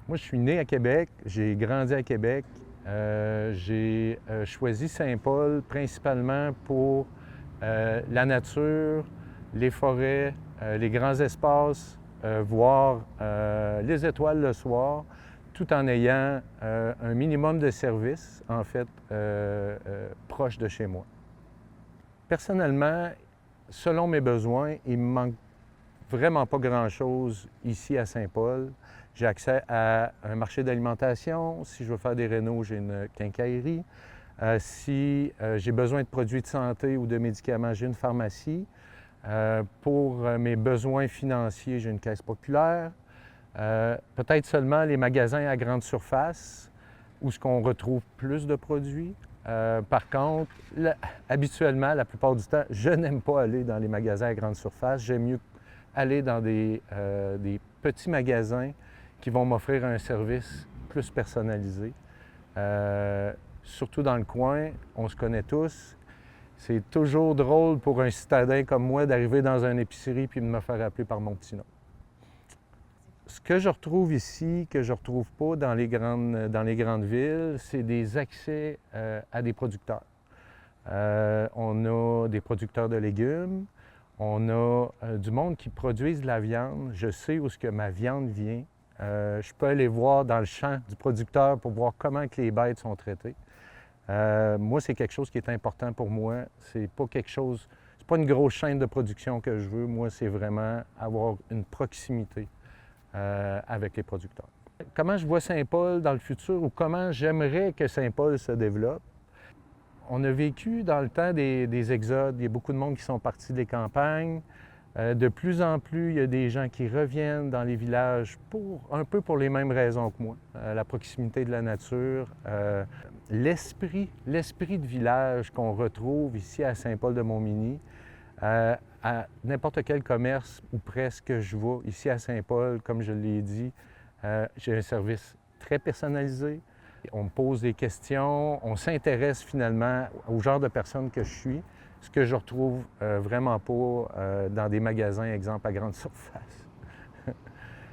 Moi, je suis né à Québec, j'ai grandi à Québec. J'ai choisi Saint-Paul principalement pour la nature, les forêts, les grands espaces, voir les étoiles le soir, tout en ayant un minimum de services, en fait, proche de chez moi. Personnellement, selon mes besoins, il me manque vraiment pas grand-chose ici à Saint-Paul. J'ai accès à un marché d'alimentation. Si je veux faire des rénaux, j'ai une quincaillerie. Si j'ai besoin de produits de santé ou de médicaments, j'ai une pharmacie. Pour mes besoins financiers, j'ai une caisse populaire. Peut-être seulement les magasins à grande surface où ce qu'on retrouve plus de produits. Par contre, habituellement, la plupart du temps, je n'aime pas aller dans les magasins à grande surface. J'aime mieux aller dans des petits magasins qui vont m'offrir un service plus personnalisé. Surtout dans le coin, on se connaît tous. C'est toujours drôle pour un citadin comme moi d'arriver dans une épicerie puis de me faire appeler par mon petit nom. Ce que je retrouve ici, que je ne retrouve pas dans les grandes villes, c'est des accès à des producteurs. On a des producteurs de légumes, on a du monde qui produisent de la viande. Je sais où est-ce que ma viande vient. Je peux aller voir dans le champ du producteur pour voir comment que les bêtes sont traitées. Moi, c'est quelque chose qui est important pour moi. C'est pas une grosse chaîne de production que je veux. Moi, c'est vraiment avoir une proximité avec les producteurs. Comment je vois Saint-Paul dans le futur ou comment j'aimerais que Saint-Paul se développe? On a vécu dans le temps des exodes. Il y a beaucoup de monde qui sont partis des campagnes. De plus en plus, il y a des gens qui reviennent dans les villages un peu pour les mêmes raisons que moi. La proximité de la nature, l'esprit de village qu'on retrouve ici à Saint-Paul-de-Montmagny. À n'importe quel commerce ou presque que je vais ici à Saint-Paul, comme je l'ai dit, j'ai un service très personnalisé. On me pose des questions, on s'intéresse finalement au genre de personne que je suis, ce que je retrouve vraiment pas dans des magasins, exemple, à grande surface.